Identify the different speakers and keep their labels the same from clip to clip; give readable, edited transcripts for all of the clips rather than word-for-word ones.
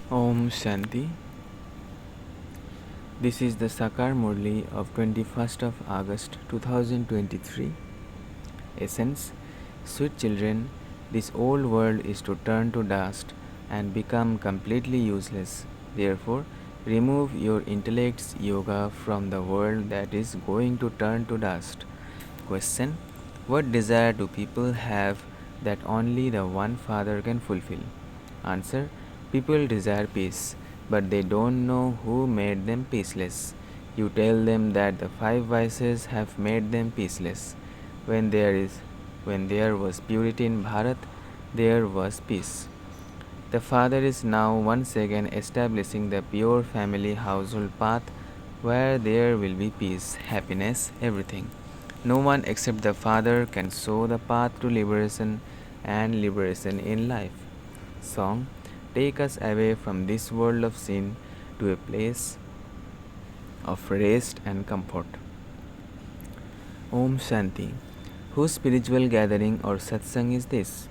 Speaker 1: Om Shanti. This is the Sakar Murli of 21st of August 2023. Essence. Sweet children, this old world is to turn to dust and become completely useless. Therefore, remove your intellects yoga from the world that is going to turn to dust. Question. What desire do people have that only the one Father can fulfill? Answer. People desire peace, but they don't know who made them peaceless. You tell them that the five vices have made them peaceless. When there is when there was purity in Bharat, there was peace. The Father is now once again establishing the pure family household path where there will be peace, happiness, everything. No one except the Father can show the path to liberation and liberation in life. Song. Take us away from this world of sin to a place of rest and comfort. Om Shanti. Whose spiritual gathering or satsang is this?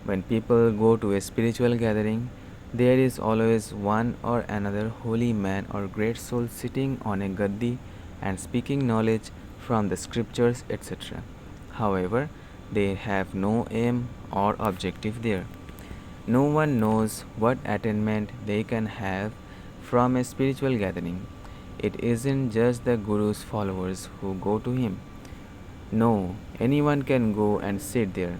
Speaker 1: When people go to a spiritual gathering, there is always one or another holy man or great soul sitting on a gaddi and speaking knowledge from the scriptures, etc. However, they have no aim or objective there. No one knows what attainment they can have from a spiritual gathering. It isn't just the Guru's followers who go to him. No, anyone can go and sit there.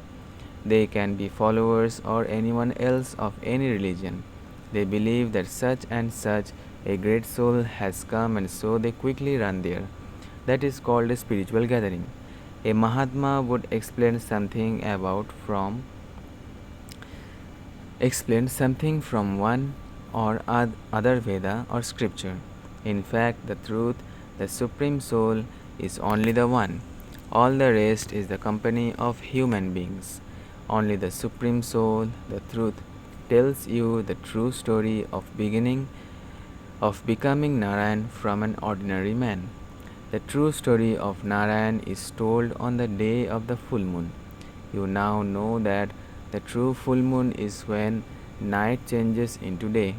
Speaker 1: They can be followers or anyone else of any religion. They believe that such and such a great soul has come and so they quickly run there. That is called a spiritual gathering. A Mahatma would explain something from one or other Veda or scripture. In fact, the truth, the Supreme Soul, is only the one. All the rest is the company of human beings. Only the Supreme Soul, the truth, tells you the true story of becoming Narayan from an ordinary man. The true story of Narayan is told on the day of the full moon. You now know that the true full moon is when night changes into day.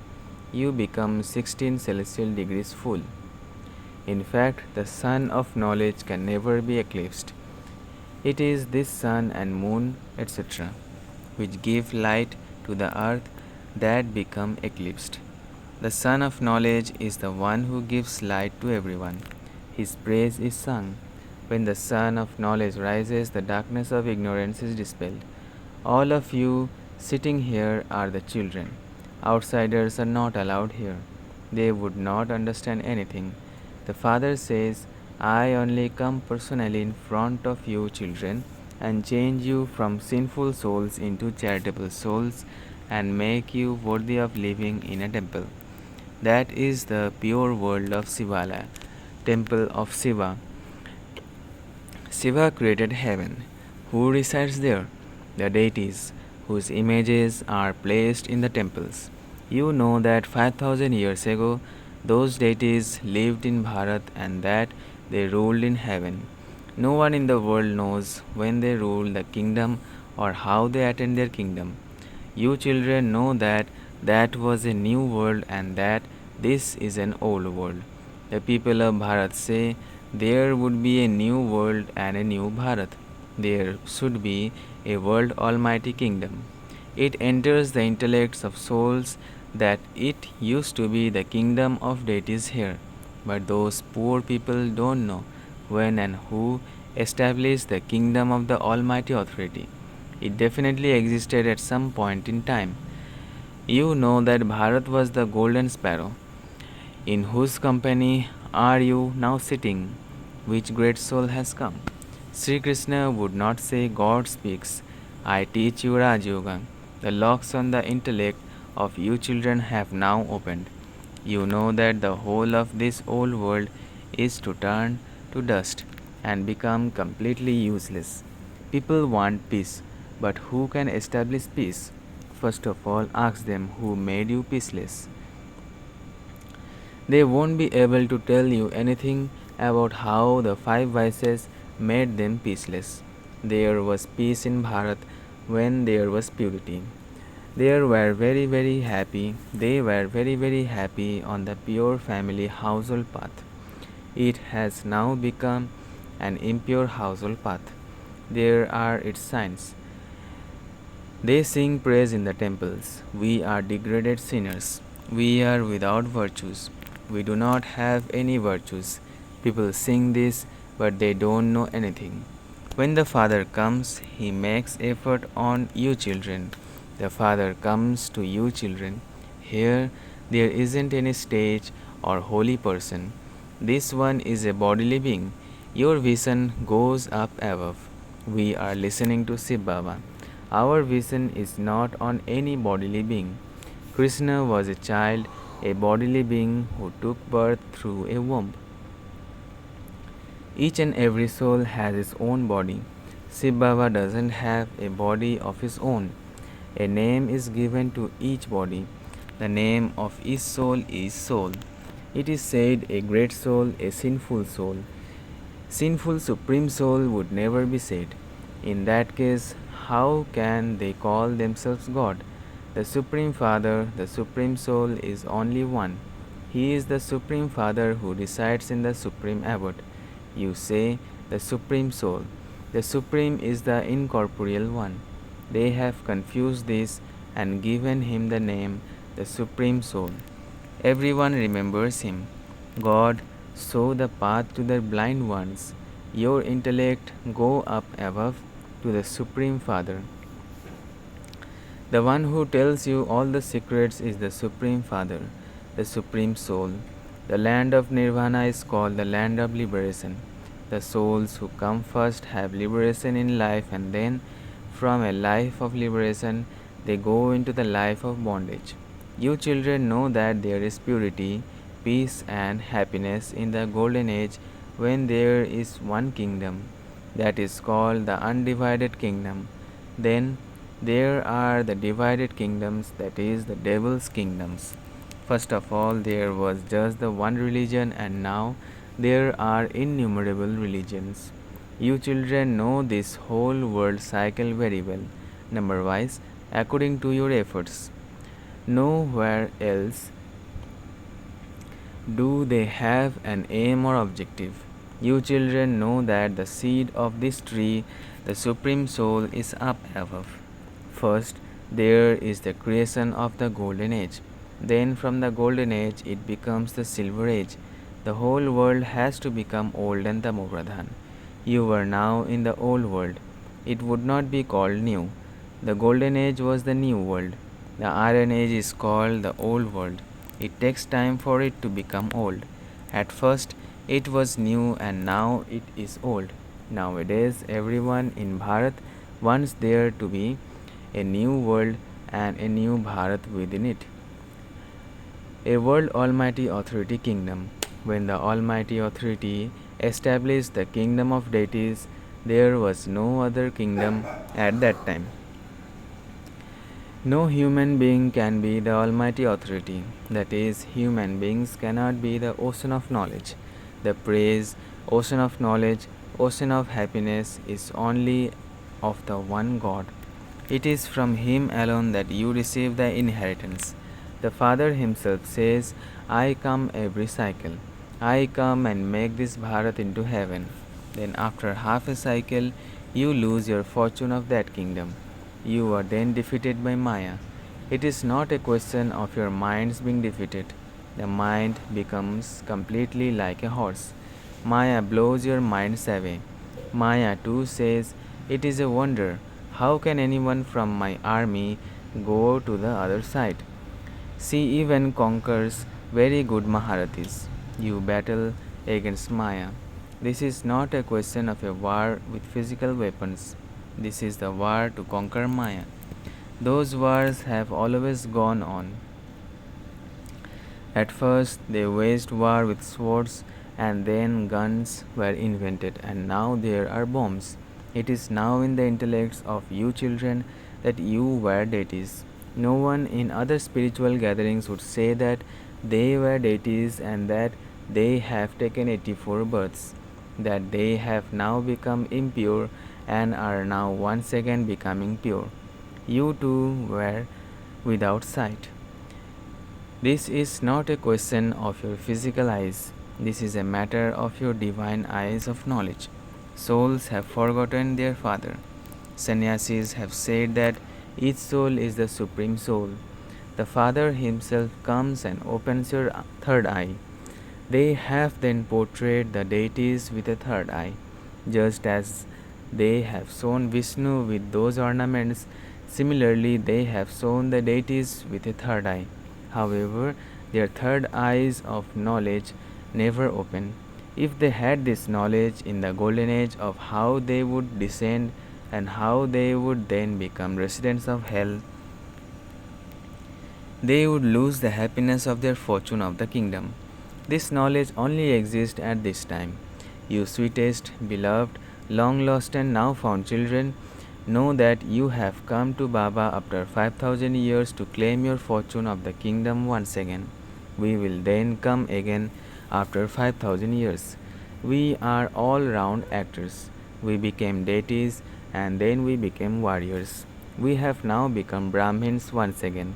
Speaker 1: You become 16 celestial degrees full. In fact, the sun of knowledge can never be eclipsed. It is this sun and moon, etc., which give light to the earth that become eclipsed. The sun of knowledge is the one who gives light to everyone. His praise is sung. When the sun of knowledge rises, the darkness of ignorance is dispelled. All of you sitting here are the children. Outsiders are not allowed here. They would not understand anything. The Father says, I only come personally in front of you, children, and change you from sinful souls into charitable souls and make you worthy of living in a temple. That is the pure world of Shivala, temple of Shiva. Shiva created heaven. Who resides there? The deities, whose images are placed in the temples. You know that 5000 years ago, those deities lived in Bharat and that they ruled in heaven. No one in the world knows when they rule the kingdom or how they attend their kingdom. You children know that that was a new world and that this is an old world. The people of Bharat say there would be a new world and a new Bharat. There should be a world almighty kingdom. It enters the intellects of souls that it used to be the kingdom of deities here. But those poor people don't know when and who established the kingdom of the Almighty Authority. It definitely existed at some point in time. You know that Bharat was the golden sparrow. In whose company are you now sitting? Which great soul has come? Sri Krishna would not say, God speaks, I teach you Raj Yoga. The locks on the intellect of you children have now opened. You know that the whole of this old world is to turn to dust and become completely useless. People want peace, but who can establish peace? First of all, ask them who made you peaceless. They won't be able to tell you anything about how the five vices made them peaceless. There was peace in Bharat when there was purity. They were very happy. They were very happy on the pure family household path. It has now become an impure household path. There are its signs. They sing praise in the temples. We are degraded sinners. We are without virtues. We do not have any virtues. People sing this, but they don't know anything. When the Father comes, He makes effort on you children. The Father comes to you children. Here, there isn't any stage or holy person. This one is a bodily being. Your vision goes up above. We are listening to Shiv Baba. Our vision is not on any bodily being. Krishna was a child, a bodily being who took birth through a womb. Each and every soul has its own body. Shiv Baba doesn't have a body of his own. A name is given to each body. The name of each soul is soul. It is said a great soul, a sinful soul. Sinful supreme soul would never be said. In that case, how can they call themselves God? The Supreme Father, the Supreme Soul, is only one. He is the Supreme Father who resides in the Supreme Abode. You say the Supreme Soul. The Supreme is the incorporeal one. They have confused this and given him the name the Supreme Soul. Everyone remembers him. God, show the path to the blind ones. Your intellect go up above to the Supreme Father. The one who tells you all the secrets is the Supreme Father, the Supreme Soul. The land of Nirvana is called the land of liberation. The souls who come first have liberation in life, and then from a life of liberation they go into the life of bondage. You children know that there is purity, peace, and happiness in the golden age when there is one kingdom, that is called the undivided kingdom. Then there are the divided kingdoms, that is the devil's kingdoms. First of all, there was just the one religion, and now there are innumerable religions. You children know this whole world cycle very well, number wise, according to your efforts. Nowhere else do they have an aim or objective. You children know that the seed of this tree, the Supreme Soul, is up above. First, there is the creation of the Golden Age. Then, from the Golden Age, it becomes the Silver Age. The whole world has to become old and Tamopradhan. You are now in the old world. It would not be called new. The Golden Age was the new world. The Iron Age is called the old world. It takes time for it to become old. At first, it was new and now it is old. Nowadays, everyone in Bharat wants there to be a new world and a new Bharat within it. A world Almighty Authority Kingdom. When the Almighty Authority established the kingdom of deities, there was no other kingdom at that time. No human being can be the Almighty Authority. That is, human beings cannot be the ocean of knowledge. The praise, ocean of knowledge, ocean of happiness is only of the one God. It is from Him alone that you receive the inheritance. The Father Himself says, I come every cycle. I come and make this Bharat into heaven. Then, after half a cycle, you lose your fortune of that kingdom. You are then defeated by Maya. It is not a question of your minds being defeated. The mind becomes completely like a horse. Maya blows your minds away. Maya too says, it is a wonder. How can anyone from my army go to the other side? She even conquers very good Maharathis. You battle against Maya. This is not a question of a war with physical weapons. This is the war to conquer Maya. Those wars have always gone on. At first, they waged war with swords, and then guns were invented, and now there are bombs. It is now in the intellects of you children that you were deities. No one in other spiritual gatherings would say that they were deities and that they have taken 84 births, that they have now become impure and are now once again becoming pure. You too were without sight. This is not a question of your physical eyes, this is a matter of your divine eyes of knowledge. Souls have forgotten their Father. Sannyasis have said that each soul is the supreme soul. The Father Himself comes and opens your third eye. They have then portrayed the deities with a third eye, just as they have shown Vishnu with those ornaments. Similarly, they have shown the deities with a third eye. However, their third eyes of knowledge never open. If they had this knowledge in the golden age of how they would descend and how they would then become residents of hell, they would lose the happiness of their fortune of the kingdom. This knowledge only exists at this time. You sweetest, beloved, long lost and now found children, know that you have come to Baba after 5000 years to claim your fortune of the kingdom once again. We will then come again after 5000 years. We are all round actors. We became deities and then we became warriors. We have now become Brahmins once again.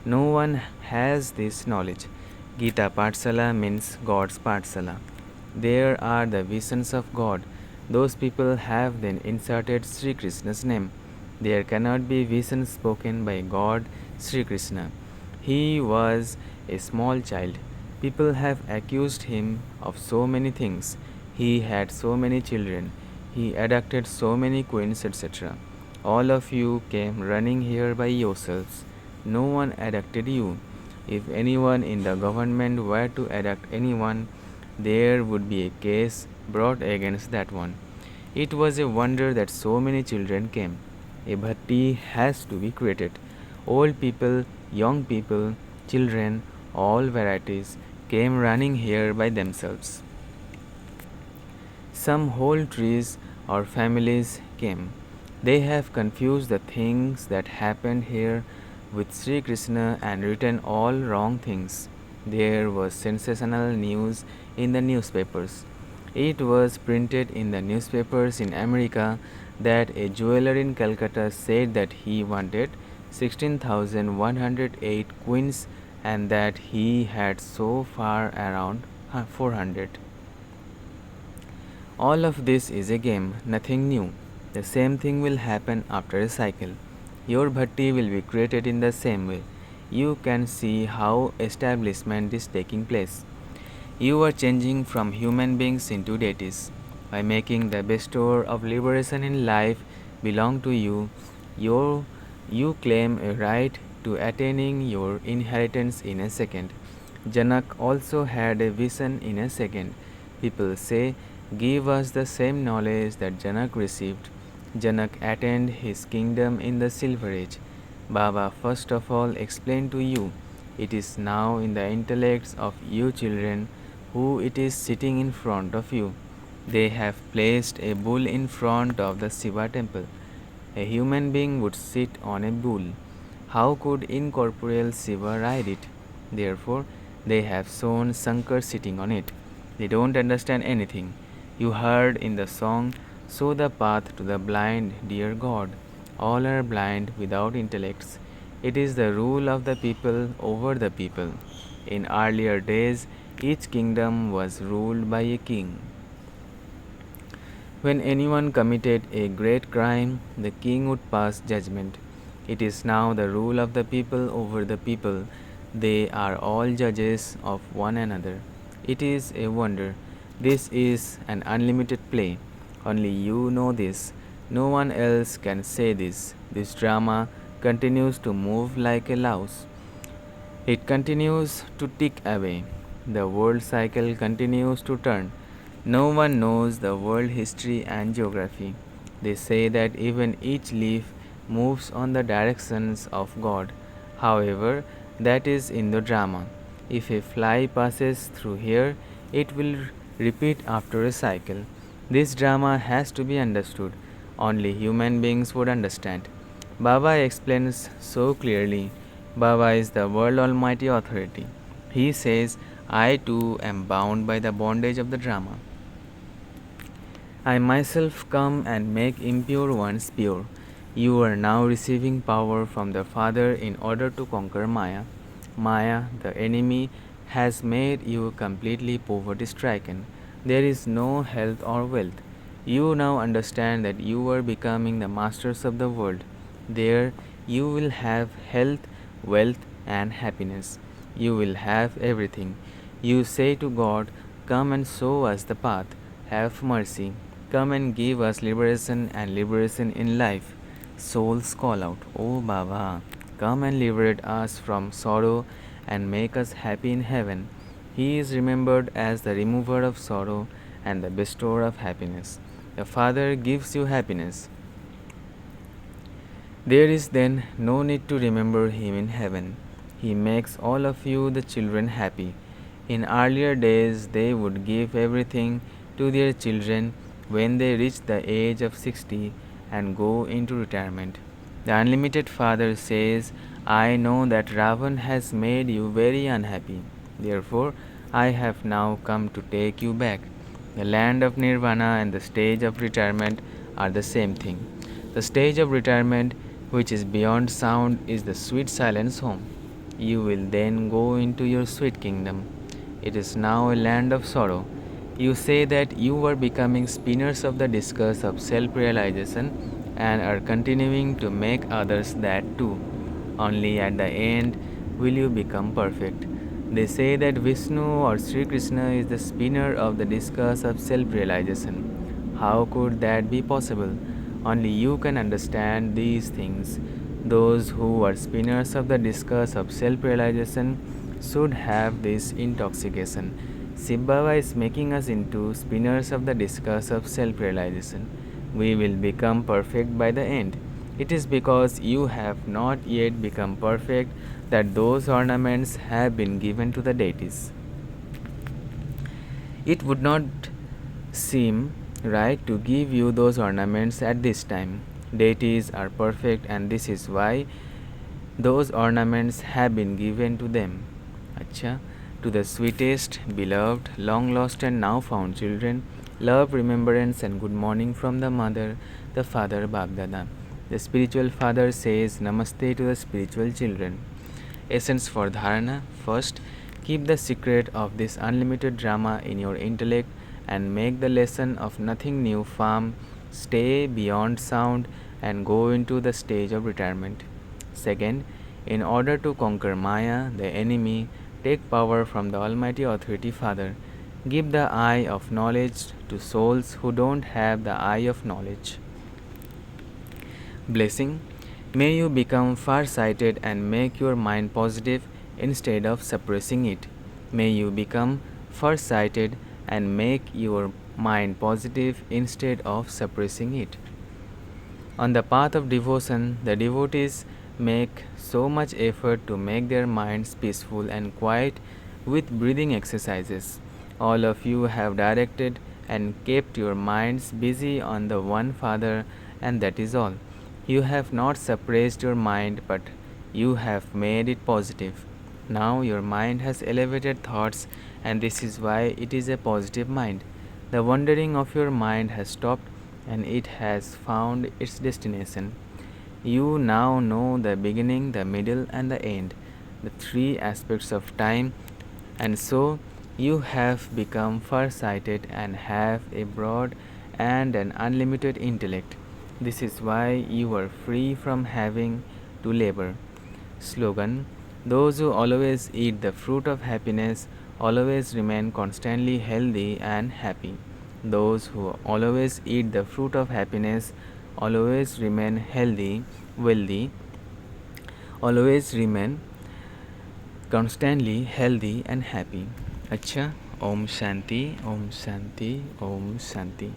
Speaker 1: No one has this knowledge. Gita Patsala means God's Patsala. There are the visions of God. Those people have then inserted Sri Krishna's name. There cannot be visions spoken by God, Sri Krishna. He was a small child. People have accused him of so many things. He had so many children. He abducted so many queens, etc. All of you came running here by yourselves. No one abducted you. If anyone in the government were to abduct anyone, there would be a case brought against that one. It was a wonder that so many children came. A bhatti has to be created. Old people, young people, children, all varieties came running here by themselves. Some whole trees or families came. They have confused the things that happened here with Sri Krishna and written all wrong things. There was sensational news in the newspapers. It was printed in the newspapers in America that a jeweler in Calcutta said that he wanted 16,108 queens and that he had so far around 400. All of this is a game, nothing new. The same thing will happen after a cycle. Your bhatti will be created in the same way. You can see how establishment is taking place. You are changing from human beings into deities. By making the bestower of liberation in life belong to you, you claim a right to attaining your inheritance in a second. Janak also had a vision in a second. People say, give us the same knowledge that Janak received. Janak attained his kingdom in the Silver Age. Baba first of all explained to you, it is now in the intellects of you children who it is sitting in front of you. They have placed a bull in front of the Shiva temple. A human being would sit on a bull. How could incorporeal Shiva ride it? Therefore, they have shown Sakar sitting on it. They don't understand anything. You heard in the song, show the path to the blind, dear God. All are blind without intellects. It is the rule of the people over the people. In earlier days, each kingdom was ruled by a king. When anyone committed a great crime, the king would pass judgment. It is now the rule of the people over the people. They are all judges of one another. It is a wonder. This is an unlimited play. Only you know this. No one else can say this. This drama continues to move like a louse. It continues to tick away. The world cycle continues to turn. No one knows the world history and geography. They say that even each leaf moves on the directions of God. However, that is in the drama. If a fly passes through here, it will repeat after a cycle. This drama has to be understood. Only human beings would understand. Baba explains so clearly. Baba is the world almighty authority. He says, I too am bound by the bondage of the drama. I myself come and make impure ones pure. You are now receiving power from the Father in order to conquer Maya. Maya, the enemy, has made you completely poverty stricken. There is no health or wealth. You now understand that you are becoming the masters of the world. There you will have health, wealth, and happiness. You will have everything. You say to God, "Come and show us the path. Have mercy. Come and give us liberation and liberation in life." Souls call out, "O Baba, come and liberate us from sorrow and make us happy in heaven." He is remembered as the remover of sorrow and the bestower of happiness. The Father gives you happiness. There is then no need to remember Him in heaven. He makes all of you, the children, happy. In earlier days, they would give everything to their children when they reach the age of 60 and go into retirement. The Unlimited Father says, "I know that Ravan has made you very unhappy. Therefore, I have now come to take you back." The land of Nirvana and the stage of retirement are the same thing. The stage of retirement, which is beyond sound, is the sweet silence home. You will then go into your sweet kingdom. It is now a land of sorrow. You say that you are becoming spinners of the discus of self realization and are continuing to make others that too. Only at the end will you become perfect. They say that Vishnu or Sri Krishna is the spinner of the discus of self realization. How could that be possible? Only you can understand these things. Those who are spinners of the discus of self realization should have this intoxication. Shiv Baba is making us into spinners of the discus of self realization. We will become perfect by the end. It is because you have not yet become perfect that those ornaments have been given to the deities. It would not seem right to give you those ornaments at this time. Deities are perfect, and this is why those ornaments have been given to them. Achcha, to the sweetest, beloved, long lost, and now found children, love, remembrance, and good morning from the mother, the father, BapDada. The spiritual father says namaste to the spiritual children. Essence for dharana. First, keep the secret of this unlimited drama in your intellect and make the lesson of nothing new firm. Stay beyond sound and go into the stage of retirement. Second, in order to conquer Maya, the enemy, take power from the Almighty Authority Father. Give the eye of knowledge to souls who don't have the eye of knowledge. Blessing. May you become far-sighted and make your mind positive instead of suppressing it. May you become far-sighted and make your mind positive instead of suppressing it. On the path of devotion, the devotees make so much effort to make their minds peaceful and quiet with breathing exercises. All of you have directed and kept your minds busy on the one Father, and that is all. You have not suppressed your mind, but you have made it positive. Now your mind has elevated thoughts, and this is why it is a positive mind. The wandering of your mind has stopped, and it has found its destination. You now know the beginning, the middle, and the end, the three aspects of time, and so you have become far-sighted and have a broad and an unlimited intellect. This is why you are free from having to labor. Slogan. Those who always eat the fruit of happiness always remain constantly healthy and happy. Those who always eat the fruit of happiness always remain healthy, wealthy, always remain constantly healthy and happy. Achcha. Om Shanti, Om Shanti, Om Shanti.